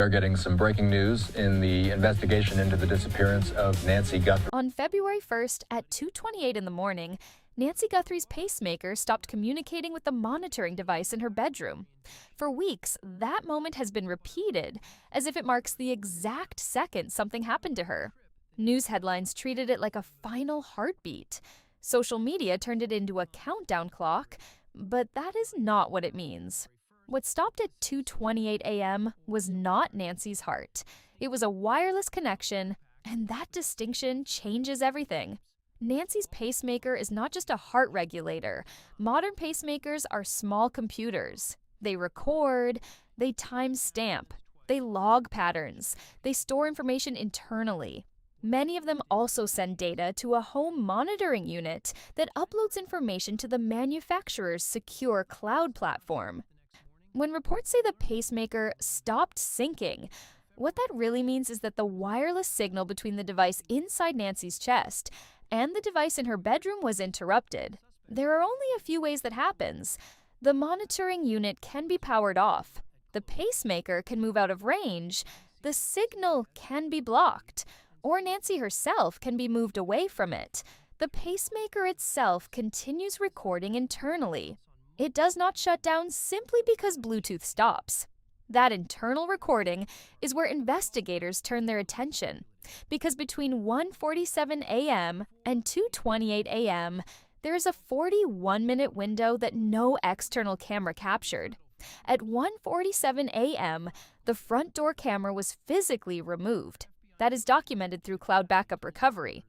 Are getting some breaking news in the investigation into the disappearance of Nancy Guthrie. On February 1st at 2:28 in the morning, Nancy Guthrie's pacemaker stopped communicating with the monitoring device in her bedroom. For weeks, that moment has been repeated, as if it marks the exact second something happened to her. News headlines treated it like a final heartbeat. Social media turned it into a countdown clock, but that is not what it means. What stopped at 2:28 a.m. was not Nancy's heart. It was a wireless connection, and that distinction changes everything. Nancy's pacemaker is not just a heart regulator. Modern pacemakers are small computers. They record, they timestamp, they log patterns, they store information internally. Many of them also send data to a home monitoring unit that uploads information to the manufacturer's secure cloud platform. When reports say the pacemaker stopped syncing, what that really means is that the wireless signal between the device inside Nancy's chest and the device in her bedroom was interrupted. There are only a few ways that happens. The monitoring unit can be powered off. The pacemaker can move out of range. The signal can be blocked. Or Nancy herself can be moved away from it. The pacemaker itself continues recording internally. It does not shut down simply because Bluetooth stops. That internal recording is where investigators turn their attention, because between 1:47 a.m. and 2:28 a.m., there is a 41-minute window that no external camera captured. At 1:47 a.m., the front door camera was physically removed. That is documented through cloud backup recovery.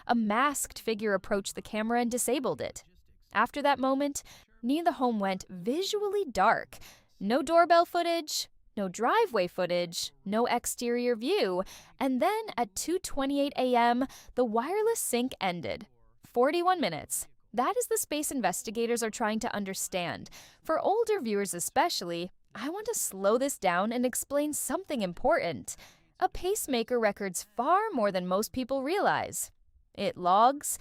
A masked figure approached the camera and disabled it. After that moment, near the home went visually dark. No doorbell footage, no driveway footage, no exterior view, and then at 2:28 a.m., the wireless sync ended. 41 minutes. That is the space investigators are trying to understand. For older viewers especially, I want to slow this down and explain something important. A pacemaker records far more than most people realize. It logs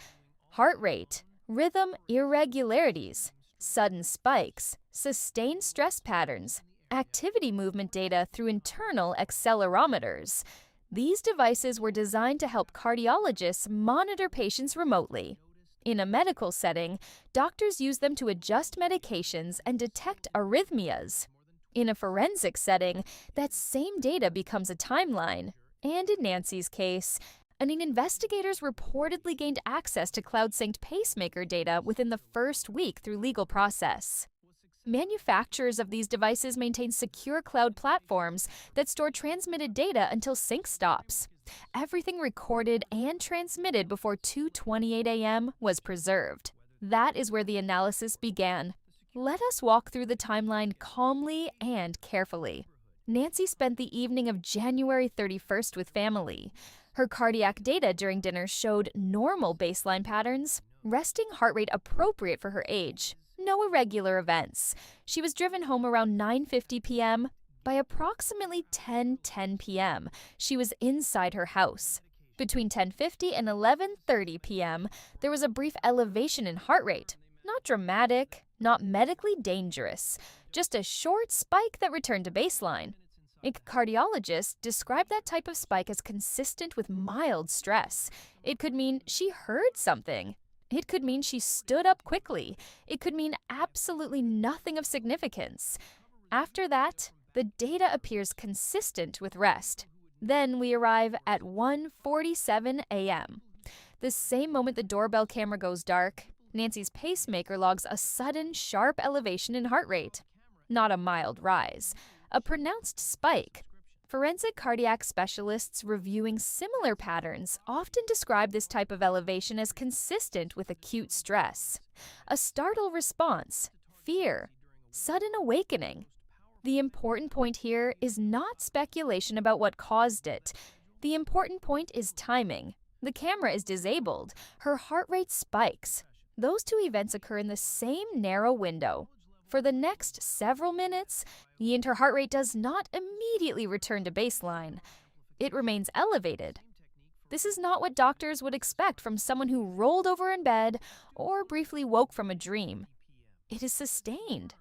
heart rate, rhythm irregularities, sudden spikes, sustained stress patterns, activity movement data through internal accelerometers. These devices were designed to help cardiologists monitor patients remotely. In a medical setting, doctors use them to adjust medications and detect arrhythmias. In a forensic setting, that same data becomes a timeline. And in Nancy's case, investigators reportedly gained access to cloud-synced pacemaker data within the first week through legal process. Manufacturers of these devices maintain secure cloud platforms that store transmitted data until sync stops. Everything recorded and transmitted before 2:28 a.m. was preserved. That is where the analysis began. Let us walk through the timeline calmly and carefully. Nancy spent the evening of January 31st with family. Her cardiac data during dinner showed normal baseline patterns, resting heart rate appropriate for her age. No irregular events. She was driven home around 9:50 p.m. By approximately 10:10 p.m., she was inside her house. Between 10:50 and 11:30 p.m., there was a brief elevation in heart rate. Not dramatic, not medically dangerous, just a short spike that returned to baseline. A cardiologist described that type of spike as consistent with mild stress. It could mean she heard something. It could mean she stood up quickly. It could mean absolutely nothing of significance. After that, the data appears consistent with rest. Then we arrive at 1:47 a.m. The same moment the doorbell camera goes dark, Nancy's pacemaker logs a sudden, sharp elevation in heart rate. Not a mild rise, a pronounced spike. Forensic cardiac specialists reviewing similar patterns often describe this type of elevation as consistent with acute stress. A startle response, fear, sudden awakening. The important point here is not speculation about what caused it. The important point is timing. The camera is disabled. Her heart rate spikes. Those two events occur in the same narrow window. For the next several minutes, her heart rate does not immediately return to baseline. It remains elevated. This is not what doctors would expect from someone who rolled over in bed or briefly woke from a dream. It is sustained.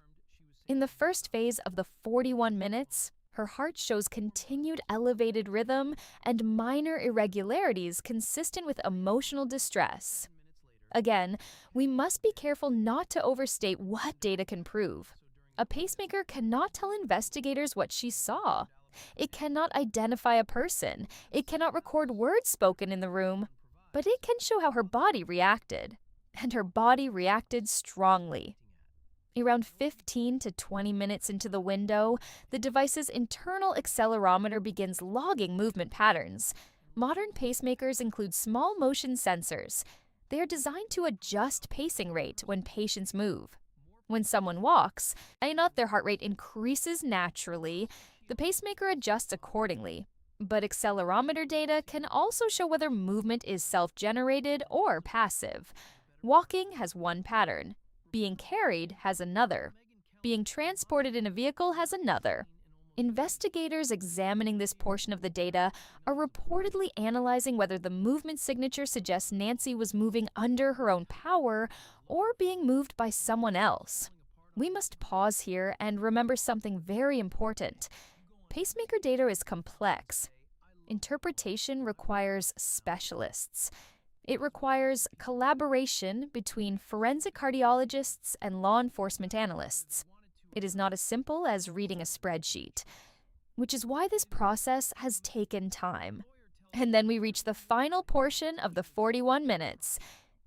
In the first phase of the 41 minutes, Her heart shows continued elevated rhythm and minor irregularities consistent with emotional distress. Again, we must be careful not to overstate what data can prove. A pacemaker cannot tell investigators what she saw. It cannot identify a person. It cannot record words spoken in the room. But it can show how her body reacted. And her body reacted strongly. Around 15 to 20 minutes into the window, the device's internal accelerometer begins logging movement patterns. Modern pacemakers include small motion sensors. They are designed to adjust pacing rate when patients move. When someone walks, and their heart rate increases naturally, the pacemaker adjusts accordingly. But accelerometer data can also show whether movement is self-generated or passive. Walking has one pattern. Being carried has another. Being transported in a vehicle has another. Investigators examining this portion of the data are reportedly analyzing whether the movement signature suggests Nancy was moving under her own power or being moved by someone else. We must pause here and remember something very important. Pacemaker data is complex. Interpretation requires specialists. It requires collaboration between forensic cardiologists and law enforcement analysts. It is not as simple as reading a spreadsheet, which is why this process has taken time. And then we reach the final portion of the 41 minutes.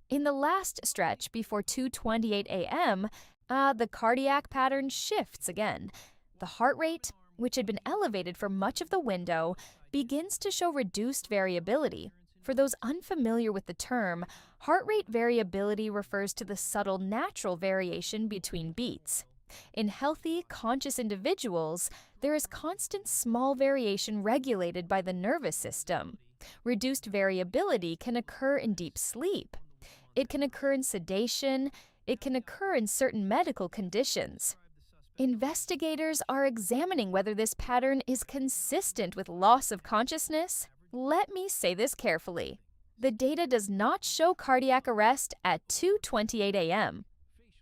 In the last stretch before 2:28 a.m., the cardiac pattern shifts again. The heart rate, which had been elevated for much of the window, begins to show reduced variability. For those unfamiliar with the term, heart rate variability refers to the subtle natural variation between beats. In healthy, conscious individuals, there is constant small variation regulated by the nervous system. Reduced variability can occur in deep sleep. It can occur in sedation. It can occur in certain medical conditions. Investigators are examining whether this pattern is consistent with loss of consciousness. Let me say this carefully. The data does not show cardiac arrest at 2:28 a.m.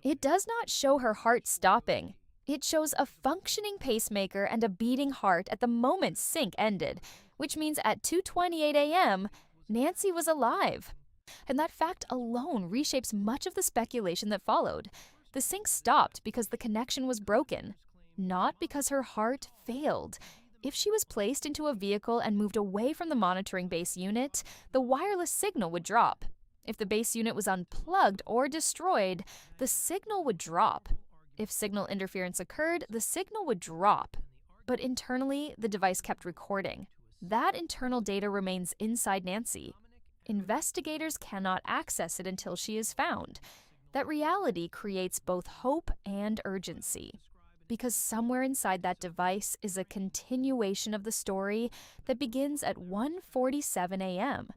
It does not show her heart stopping. It shows a functioning pacemaker and a beating heart at the moment sync ended, which means at 2:28 a.m., Nancy was alive. And that fact alone reshapes much of the speculation that followed. The sync stopped because the connection was broken, not because her heart failed. If she was placed into a vehicle and moved away from the monitoring base unit, the wireless signal would drop. If the base unit was unplugged or destroyed, the signal would drop. If signal interference occurred, the signal would drop. But internally, the device kept recording. That internal data remains inside Nancy. Investigators cannot access it until she is found. That reality creates both hope and urgency. Because somewhere inside that device is a continuation of the story that begins at 1:47 a.m.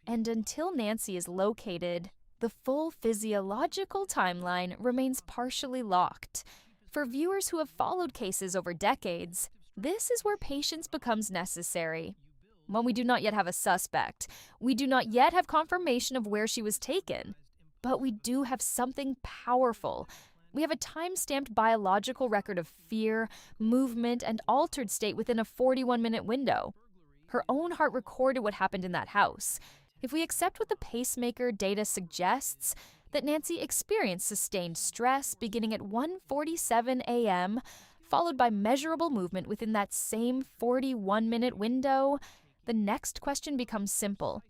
And until Nancy is located, the full physiological timeline remains partially locked. For viewers who have followed cases over decades, this is where patience becomes necessary. When we do not yet have a suspect, we do not yet have confirmation of where she was taken, but we do have something powerful. We have a time-stamped biological record of fear, movement, and altered state within a 41-minute window. Her own heart recorded what happened in that house. If we accept what the pacemaker data suggests, that Nancy experienced sustained stress beginning at 1:47 a.m., followed by measurable movement within that same 41-minute window, the next question becomes simple.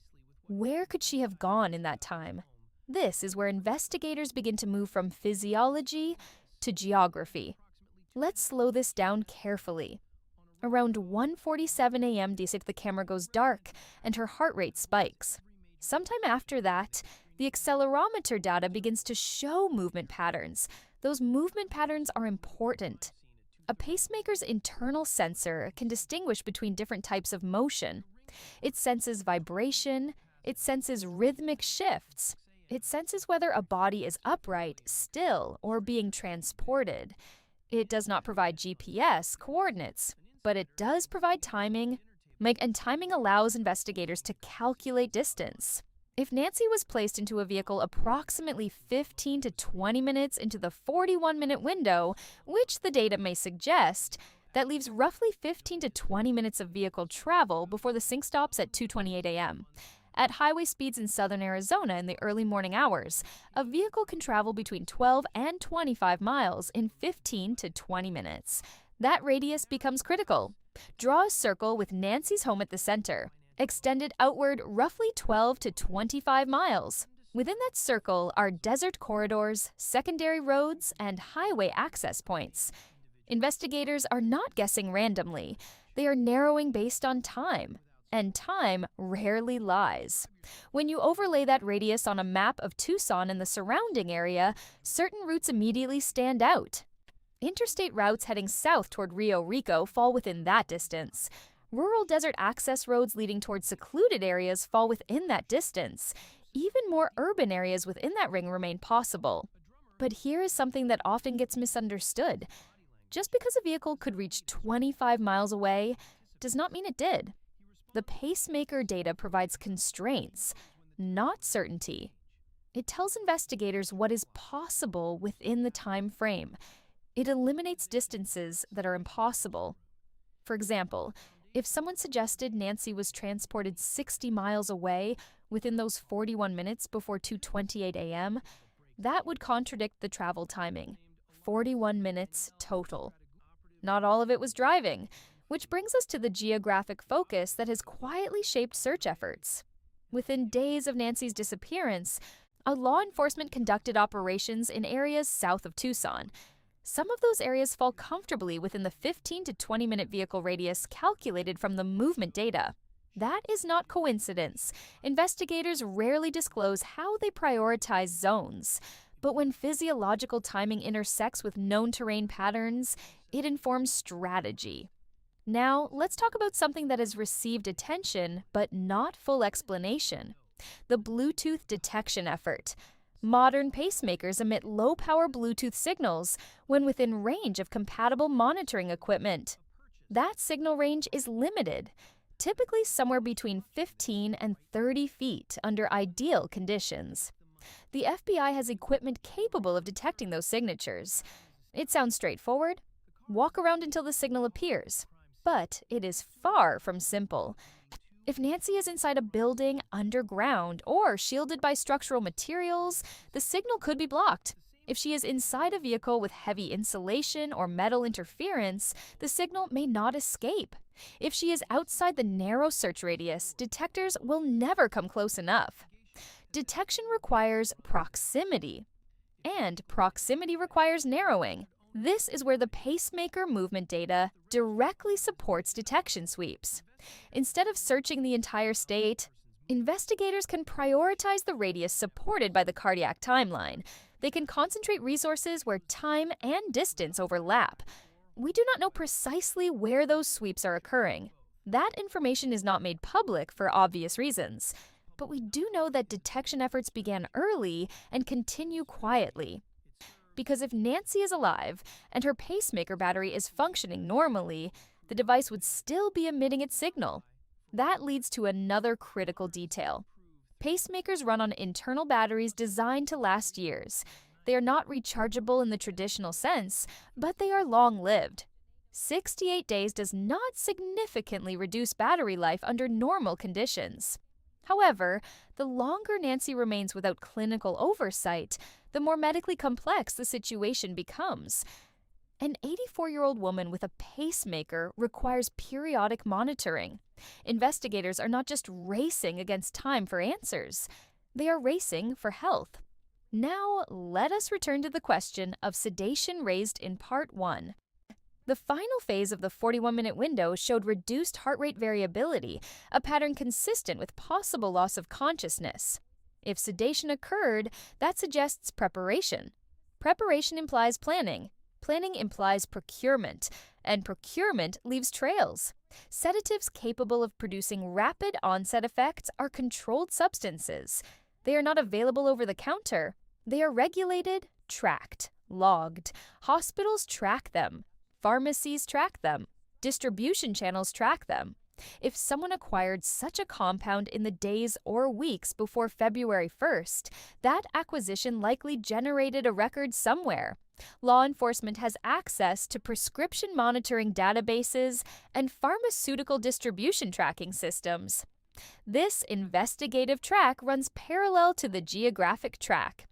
Where could she have gone in that time? This is where investigators begin to move from physiology to geography. Let's slow this down carefully. Around 1:47 a.m., the camera goes dark and her heart rate spikes. Sometime after that, the accelerometer data begins to show movement patterns. Those movement patterns are important. A pacemaker's internal sensor can distinguish between different types of motion. It senses vibration. It senses rhythmic shifts. It senses whether a body is upright, still, or being transported. It does not provide GPS coordinates, but it does provide timing, and timing allows investigators to calculate distance. If Nancy was placed into a vehicle approximately 15 to 20 minutes into the 41-minute window, which the data may suggest, That leaves roughly 15 to 20 minutes of vehicle travel before the sync stops at 2:28 a.m. At highway speeds in southern Arizona in the early morning hours, a vehicle can travel between 12 and 25 miles in 15 to 20 minutes. That radius becomes critical. Draw a circle with Nancy's home at the center, extended outward roughly 12 to 25 miles. Within that circle are desert corridors, secondary roads, and highway access points. Investigators are not guessing randomly. They are narrowing based on time. And time rarely lies. When you overlay that radius on a map of Tucson and the surrounding area, certain routes immediately stand out. Interstate routes heading south toward Rio Rico fall within that distance. Rural desert access roads leading toward secluded areas fall within that distance. Even more urban areas within that ring remain possible. But here is something that often gets misunderstood. Just because a vehicle could reach 25 miles away does not mean it did. The pacemaker data provides constraints, not certainty. It tells investigators what is possible within the time frame. It eliminates distances that are impossible. For example, if someone suggested Nancy was transported 60 miles away within those 41 minutes before 2:28 a.m., that would contradict the travel timing. 41 minutes total. Not all of it was driving, which brings us to the geographic focus that has quietly shaped search efforts. Within days of Nancy's disappearance, law enforcement conducted operations in areas south of Tucson. Some of those areas fall comfortably within the 15 to 20-minute vehicle radius calculated from the movement data. That is not coincidence. Investigators rarely disclose how they prioritize zones. But when physiological timing intersects with known terrain patterns, it informs strategy. Now, let's talk about something that has received attention but not full explanation: the Bluetooth detection effort. Modern pacemakers emit low-power Bluetooth signals when within range of compatible monitoring equipment. That signal range is limited, typically somewhere between 15 and 30 feet under ideal conditions. The FBI has equipment capable of detecting those signatures. It sounds straightforward. Walk around until the signal appears. But it is far from simple. If Nancy is inside a building, underground, or shielded by structural materials, the signal could be blocked. If she is inside a vehicle with heavy insulation or metal interference, the signal may not escape. If she is outside the narrow search radius, detectors will never come close enough. Detection requires proximity, and proximity requires narrowing. This is where the pacemaker movement data directly supports detection sweeps. Instead of searching the entire state, investigators can prioritize the radius supported by the cardiac timeline. They can concentrate resources where time and distance overlap. We do not know precisely where those sweeps are occurring. That information is not made public for obvious reasons. But we do know that detection efforts began early and continue quietly. Because if Nancy is alive and her pacemaker battery is functioning normally, the device would still be emitting its signal. That leads to another critical detail. Pacemakers run on internal batteries designed to last years. They are not rechargeable in the traditional sense, but they are long-lived. 68 days does not significantly reduce battery life under normal conditions. However, the longer Nancy remains without clinical oversight, the more medically complex the situation becomes. An 84-year-old woman with a pacemaker requires periodic monitoring. Investigators are not just racing against time for answers. They are racing for health. Now, let us return to the question of sedation raised in Part 1. The final phase of the 41-minute window showed reduced heart rate variability, a pattern consistent with possible loss of consciousness. If sedation occurred, that suggests preparation. Preparation implies planning. Planning implies procurement, and procurement leaves trails. Sedatives capable of producing rapid onset effects are controlled substances. They are not available over the counter. They are regulated, tracked, logged. Hospitals track them. Pharmacies track them. Distribution channels track them. If someone acquired such a compound in the days or weeks before February 1st, that acquisition likely generated a record somewhere. Law enforcement has access to prescription monitoring databases and pharmaceutical distribution tracking systems. This investigative track runs parallel to the geographic track.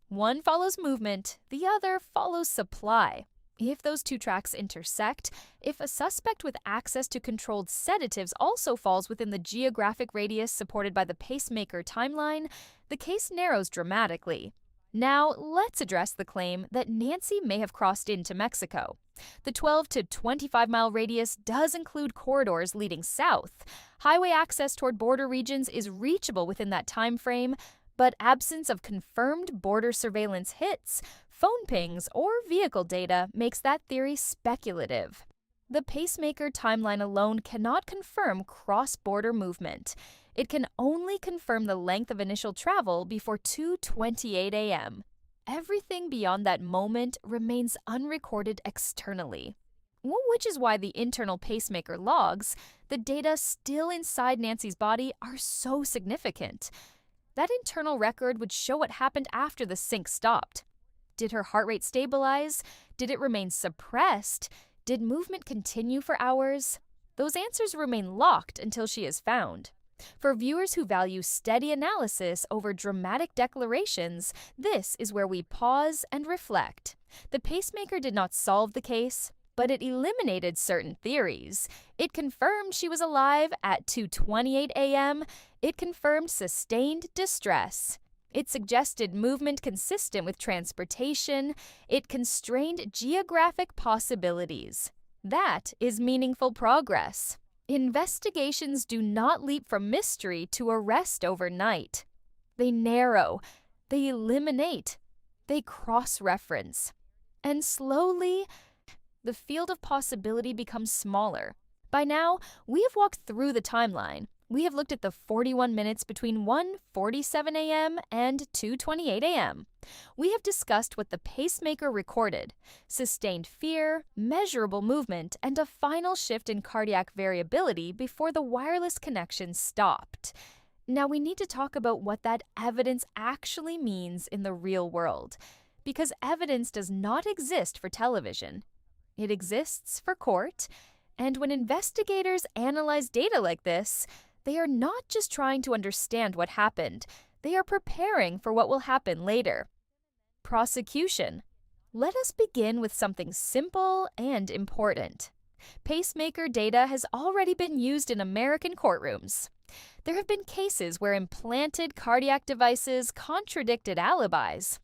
One follows movement, the other follows supply. If those two tracks intersect, if a suspect with access to controlled sedatives also falls within the geographic radius supported by the pacemaker timeline, the case narrows dramatically. Now, let's address the claim that Nancy may have crossed into Mexico. The 12 to 25-mile radius does include corridors leading south. Highway access toward border regions is reachable within that time frame, but absence of confirmed border surveillance hits, phone pings, or vehicle data makes that theory speculative. The pacemaker timeline alone cannot confirm cross-border movement. It can only confirm the length of initial travel before 2:28 a.m. Everything beyond that moment remains unrecorded externally. Which is why the internal pacemaker logs, the data still inside Nancy's body, are so significant. That internal record would show what happened after the sync stopped. Did her heart rate stabilize? Did it remain suppressed? Did movement continue for hours? Those answers remain locked until she is found. For viewers who value steady analysis over dramatic declarations, this is where we pause and reflect. The pacemaker did not solve the case, but it eliminated certain theories. It confirmed she was alive at 2:28 a.m. It confirmed sustained distress. It suggested movement consistent with transportation. It constrained geographic possibilities. That is meaningful progress. Investigations do not leap from mystery to arrest overnight. They narrow, they eliminate, they cross-reference. And slowly, the field of possibility becomes smaller. By now, we have walked through the timeline. We have looked at the 41 minutes between 1:47 a.m. and 2:28 a.m. We have discussed what the pacemaker recorded: sustained fear, measurable movement, and a final shift in cardiac variability before the wireless connection stopped. Now we need to talk about what that evidence actually means in the real world, because evidence does not exist for television. It exists for court, and when investigators analyze data like this, they are not just trying to understand what happened, they are preparing for what will happen later. Prosecution. Let us begin with something simple and important. Pacemaker data has already been used in American courtrooms. There have been cases where implanted cardiac devices contradicted alibis.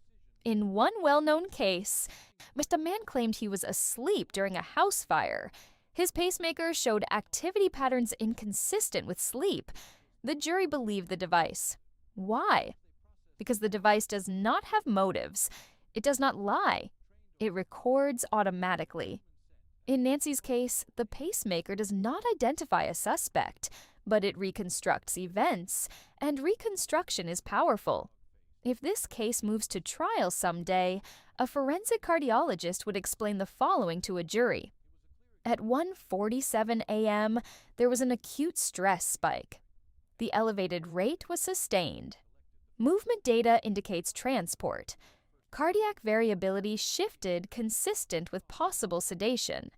In one well-known case, a man claimed he was asleep during a house fire. His pacemaker showed activity patterns inconsistent with sleep. The jury believed the device. Why? Because the device does not have motives. It does not lie. It records automatically. In Nancy's case, the pacemaker does not identify a suspect, but it reconstructs events, and reconstruction is powerful. If this case moves to trial someday, a forensic cardiologist would explain the following to a jury. At 1:47 a.m., there was an acute stress spike. The elevated rate was sustained. Movement data indicates transport. Cardiac variability shifted consistent with possible sedation.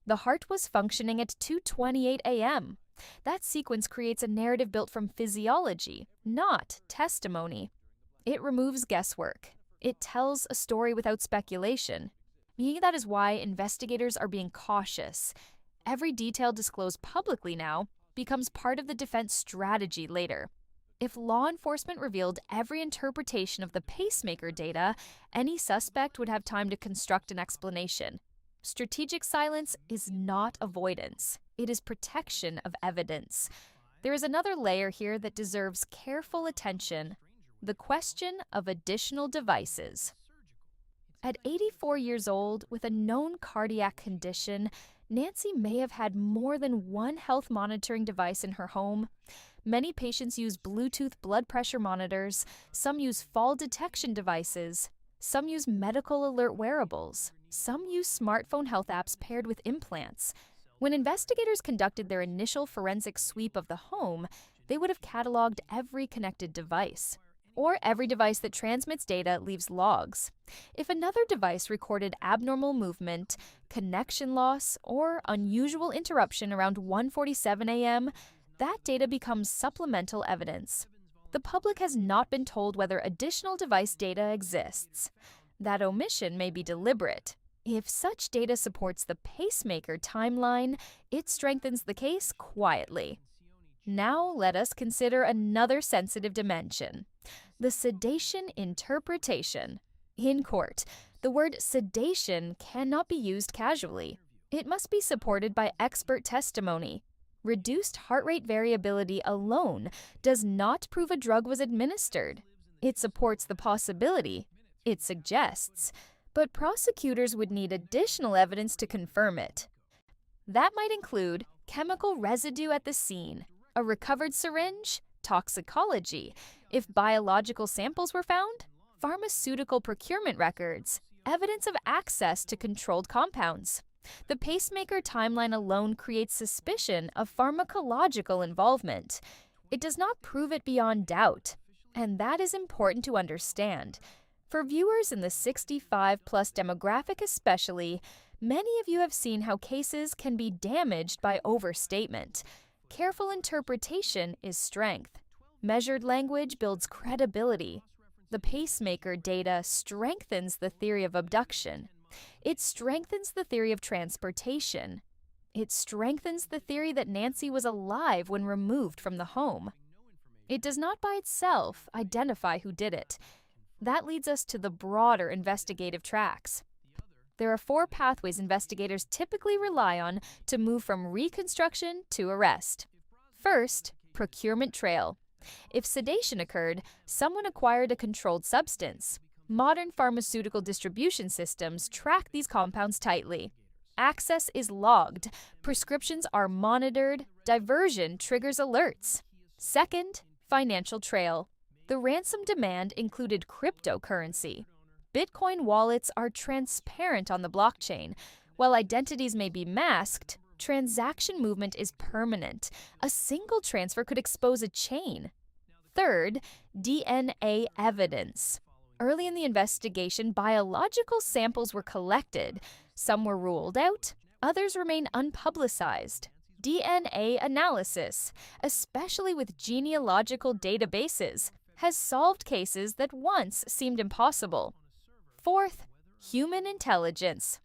The heart was functioning at 2:28 a.m. That sequence creates a narrative built from physiology, not testimony. It removes guesswork. It tells a story without speculation. That is why investigators are being cautious. Every detail disclosed publicly now becomes part of the defense strategy later. If law enforcement revealed every interpretation of the pacemaker data, any suspect would have time to construct an explanation. Strategic silence is not avoidance. It is protection of evidence. There is another layer here that deserves careful attention: the question of additional devices. At 84 years old, with a known cardiac condition, Nancy may have had more than one health monitoring device in her home. Many patients use Bluetooth blood pressure monitors, some use fall detection devices, some use medical alert wearables, some use smartphone health apps paired with implants. When investigators conducted their initial forensic sweep of the home, they would have cataloged every connected device, or every device that transmits data leaves logs. If another device recorded abnormal movement, connection loss, or unusual interruption around 1:47 a.m., that data becomes supplemental evidence. The public has not been told whether additional device data exists. That omission may be deliberate. If such data supports the pacemaker timeline, it strengthens the case quietly. Now let us consider another sensitive dimension: the sedation interpretation. In court, the word sedation cannot be used casually. It must be supported by expert testimony. Reduced heart rate variability alone does not prove a drug was administered. It supports the possibility. It suggests. But prosecutors would need additional evidence to confirm it. That might include chemical residue at the scene, a recovered syringe, toxicology, if biological samples were found, pharmaceutical procurement records, evidence of access to controlled compounds. The pacemaker timeline alone creates suspicion of pharmacological involvement. It does not prove it beyond doubt, and that is important to understand. For viewers in the 65-plus demographic especially, many of you have seen how cases can be damaged by overstatement. Careful interpretation is strength. Measured language builds credibility. The pacemaker data strengthens the theory of abduction. It strengthens the theory of transportation. It strengthens the theory that Nancy was alive when removed from the home. It does not by itself identify who did it. That leads us to the broader investigative tracks. There are 4 pathways investigators typically rely on to move from reconstruction to arrest. First, procurement trail. If sedation occurred, someone acquired a controlled substance. Modern pharmaceutical distribution systems track these compounds tightly. Access is logged, prescriptions are monitored, diversion triggers alerts. Second, financial trail. The ransom demand included cryptocurrency. Bitcoin wallets are transparent on the blockchain. While identities may be masked, transaction movement is permanent. A single transfer could expose a chain. Third, DNA evidence. Early in the investigation, biological samples were collected. Some were ruled out, others remain unpublicized. DNA analysis, especially with genealogical databases, has solved cases that once seemed impossible. Fourth, human intelligence.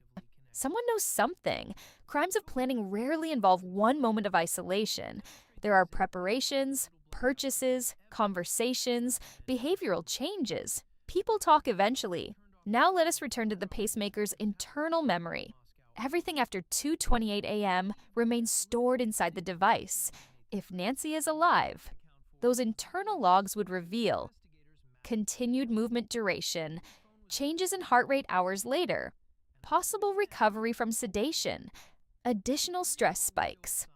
Someone knows something. Crimes of planning rarely involve one moment of isolation. There are preparations, purchases, conversations, behavioral changes. People talk eventually. Now let us return to the pacemaker's internal memory. Everything after 2:28 a.m. remains stored inside the device. If Nancy is alive, those internal logs would reveal continued movement duration, changes in heart rate hours later, possible recovery from sedation, additional stress spikes.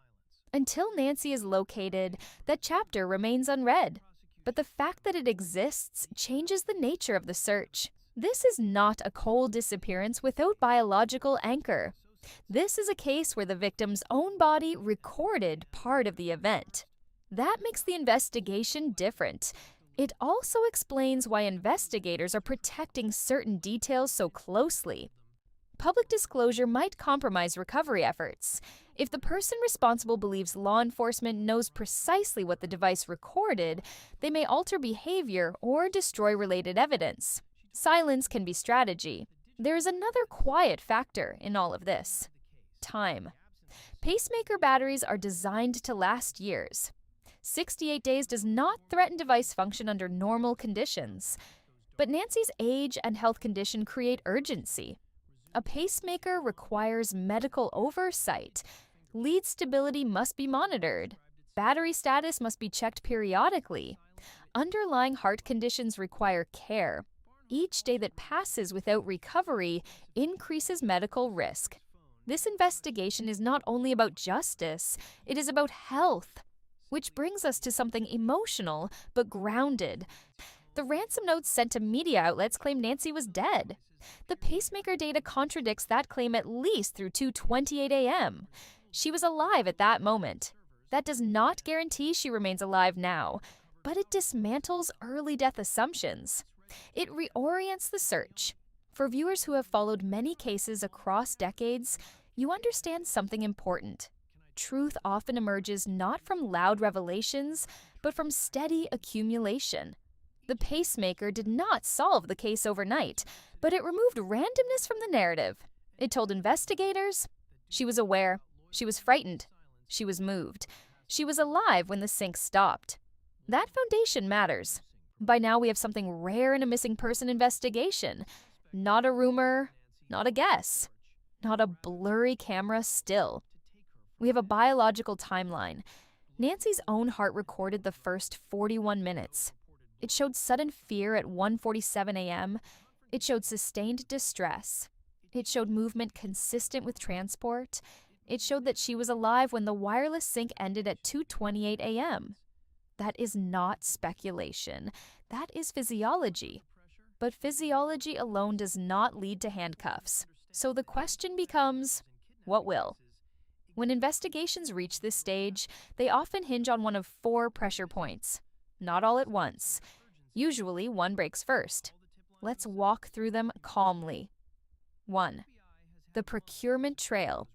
Until Nancy is located, that chapter remains unread. But the fact that it exists changes the nature of the search. This is not a cold disappearance without biological anchor. This is a case where the victim's own body recorded part of the event. That makes the investigation different. It also explains why investigators are protecting certain details so closely. Public disclosure might compromise recovery efforts. If the person responsible believes law enforcement knows precisely what the device recorded, they may alter behavior or destroy related evidence. Silence can be strategy. There is another quiet factor in all of this: time. Pacemaker batteries are designed to last years. 68 days does not threaten device function under normal conditions. But Nancy's age and health condition create urgency. A pacemaker requires medical oversight. Lead stability must be monitored. Battery status must be checked periodically. Underlying heart conditions require care. Each day that passes without recovery increases medical risk. This investigation is not only about justice, it is about health. Which brings us to something emotional but grounded. The ransom notes sent to media outlets claim Nancy was dead. The pacemaker data contradicts that claim at least through 2:28 a.m. She was alive at that moment. That does not guarantee she remains alive now, but it dismantles early death assumptions. It reorients the search. For viewers who have followed many cases across decades, you understand something important. Truth often emerges not from loud revelations, but from steady accumulation. The pacemaker did not solve the case overnight, but it removed randomness from the narrative. It told investigators she was aware, she was frightened, she was moved, she was alive when the sync stopped. That foundation matters. By now we have something rare in a missing person investigation. Not a rumor, not a guess, not a blurry camera still. We have a biological timeline. Nancy's own heart recorded the first 41 minutes. It showed sudden fear at 1:47 a.m. It showed sustained distress. It showed movement consistent with transport. It showed that she was alive when the wireless sync ended at 2:28 a.m. That is not speculation. That is physiology. But physiology alone does not lead to handcuffs. So the question becomes, what will? When investigations reach this stage, they often hinge on one of 4 pressure points. Not all at once. Usually, one breaks first. Let's walk through them calmly. 1. The procurement trail.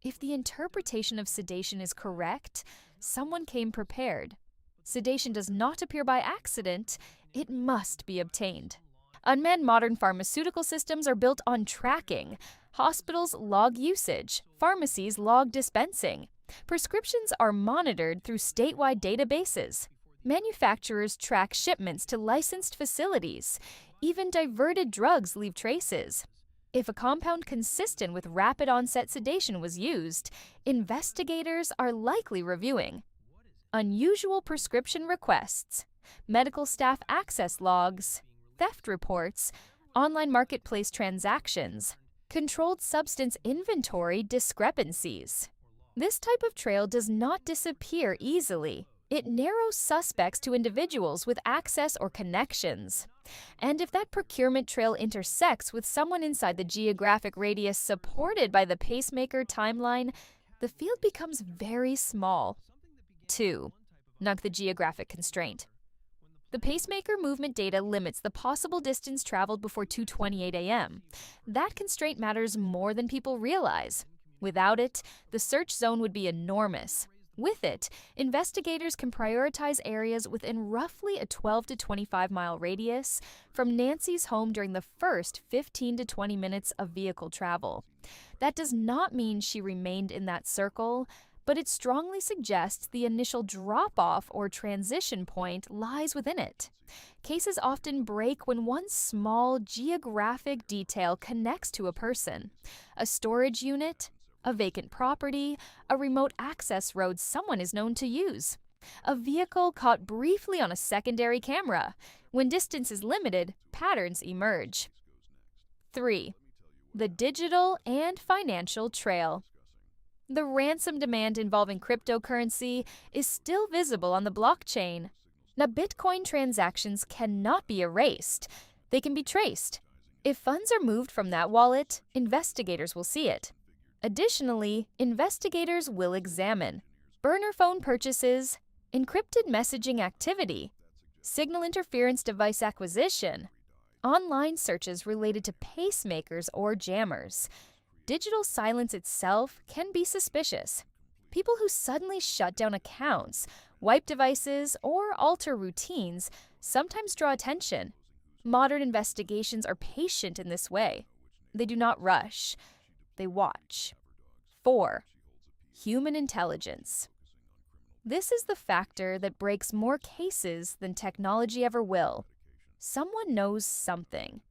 If the interpretation of sedation is correct, someone came prepared. Sedation does not appear by accident, it must be obtained. Unmanned modern pharmaceutical systems are built on tracking. Hospitals log usage, pharmacies log dispensing. Prescriptions are monitored through statewide databases. Manufacturers track shipments to licensed facilities. Even diverted drugs leave traces. If a compound consistent with rapid onset sedation was used, investigators are likely reviewing. Unusual prescription requests, medical staff access logs, theft reports, online marketplace transactions, controlled substance inventory discrepancies. This type of trail does not disappear easily. It narrows suspects to individuals with access or connections. And if that procurement trail intersects with someone inside the geographic radius supported by the pacemaker timeline, the field becomes very small. 2. Knock the geographic constraint. The pacemaker movement data limits the possible distance traveled before 2:28 a.m. That constraint matters more than people realize. Without it, the search zone would be enormous. With it, investigators can prioritize areas within roughly a 12 to 25-mile radius from Nancy's home during the first 15 to 20 minutes of vehicle travel. That does not mean she remained in that circle, but it strongly suggests the initial drop-off or transition point lies within it. Cases often break when one small geographic detail connects to a person. A storage unit, a vacant property, a remote access road someone is known to use. A vehicle caught briefly on a secondary camera. When distance is limited, patterns emerge. 3. The digital and financial trail. The ransom demand involving cryptocurrency is still visible on the blockchain. Now, Bitcoin transactions cannot be erased. They can be traced. If funds are moved from that wallet, investigators will see it. Additionally, investigators will examine burner phone purchases, encrypted messaging activity, signal interference device acquisition, online searches related to pacemakers or jammers. Digital silence itself can be suspicious. People who suddenly shut down accounts, wipe devices, or alter routines sometimes draw attention. Modern investigations are patient in this way. They do not rush. They watch. 4. Human intelligence. This is the factor that breaks more cases than technology ever will. Someone knows something.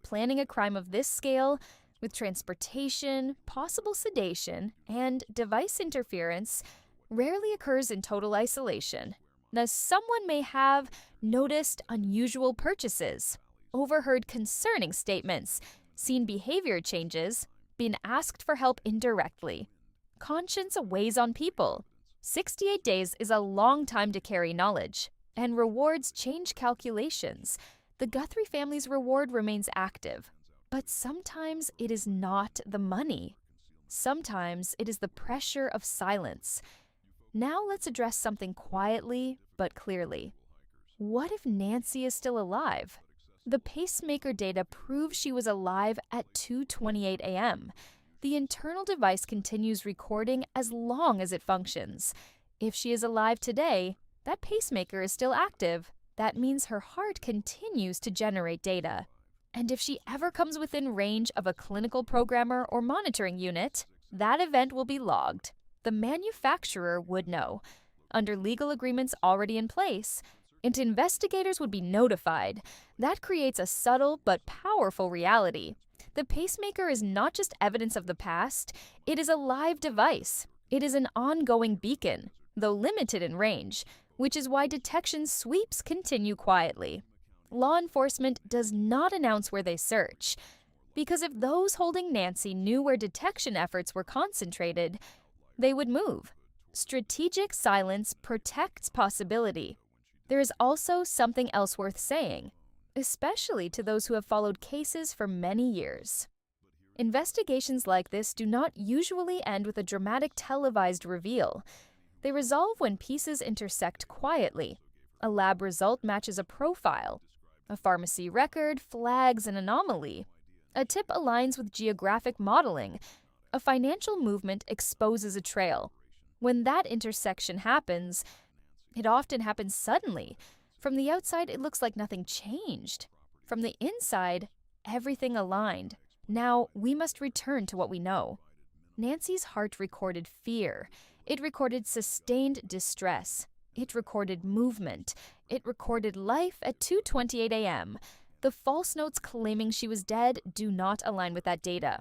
Planning a crime of this scale, with transportation, possible sedation, and device interference, rarely occurs in total isolation. Thus, someone may have noticed unusual purchases, overheard concerning statements, seen behavior changes, been asked for help indirectly. Conscience weighs on people. 68 days is a long time to carry knowledge, and rewards change calculations. The Guthrie family's reward remains active, but sometimes it is not the money. Sometimes it is the pressure of silence. Now let's address something quietly but clearly. What if Nancy is still alive? The pacemaker data proves she was alive at 2:28 a.m. The internal device continues recording as long as it functions. If she is alive today, that pacemaker is still active. That means her heart continues to generate data. And if she ever comes within range of a clinical programmer or monitoring unit, that event will be logged. The manufacturer would know. Under legal agreements already in place, and investigators would be notified. That creates a subtle but powerful reality. The pacemaker is not just evidence of the past, it is a live device. It is an ongoing beacon, though limited in range, which is why detection sweeps continue quietly. Law enforcement does not announce where they search, because if those holding Nancy knew where detection efforts were concentrated, they would move. Strategic silence protects possibility. There is also something else worth saying, especially to those who have followed cases for many years. Investigations like this do not usually end with a dramatic televised reveal. They resolve when pieces intersect quietly. A lab result matches a profile. A pharmacy record flags an anomaly. A tip aligns with geographic modeling. A financial movement exposes a trail. When that intersection happens, it often happens suddenly. From the outside, it looks like nothing changed. From the inside, everything aligned. Now, we must return to what we know. Nancy's heart recorded fear. It recorded sustained distress. It recorded movement. It recorded life at 2:28 a.m. The false notes claiming she was dead do not align with that data.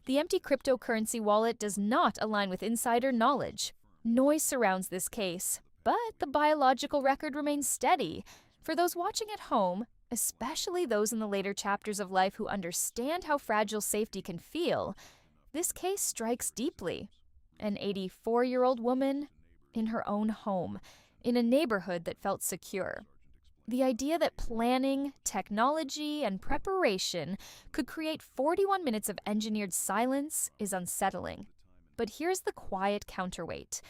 The empty cryptocurrency wallet does not align with insider knowledge. Noise surrounds this case, but the biological record remains steady. For those watching at home, especially those in the later chapters of life who understand how fragile safety can feel, this case strikes deeply. An 84-year-old woman in her own home, in a neighborhood that felt secure. The idea that planning, technology, and preparation could create 41 minutes of engineered silence is unsettling. But here's the quiet counterweight.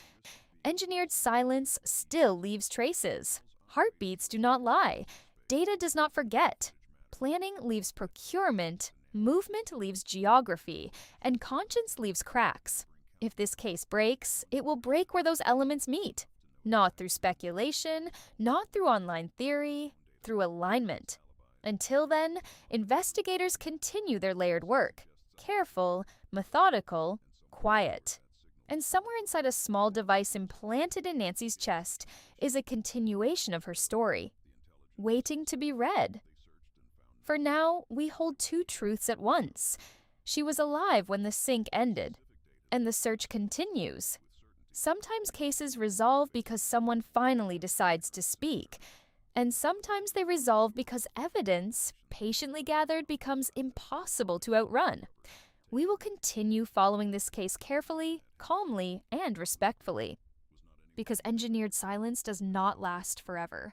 Engineered silence still leaves traces. Heartbeats do not lie. Data does not forget. Planning leaves procurement, movement leaves geography, and conscience leaves cracks. If this case breaks, it will break where those elements meet. Not through speculation, not through online theory, through alignment. Until then, investigators continue their layered work. Careful, methodical, quiet. And somewhere inside a small device implanted in Nancy's chest is a continuation of her story, waiting to be read. For now, we hold two truths at once. She was alive when the sync ended, and the search continues. Sometimes cases resolve because someone finally decides to speak, and sometimes they resolve because evidence, patiently gathered, becomes impossible to outrun. We will continue following this case carefully, calmly, and respectfully, because engineered silence does not last forever.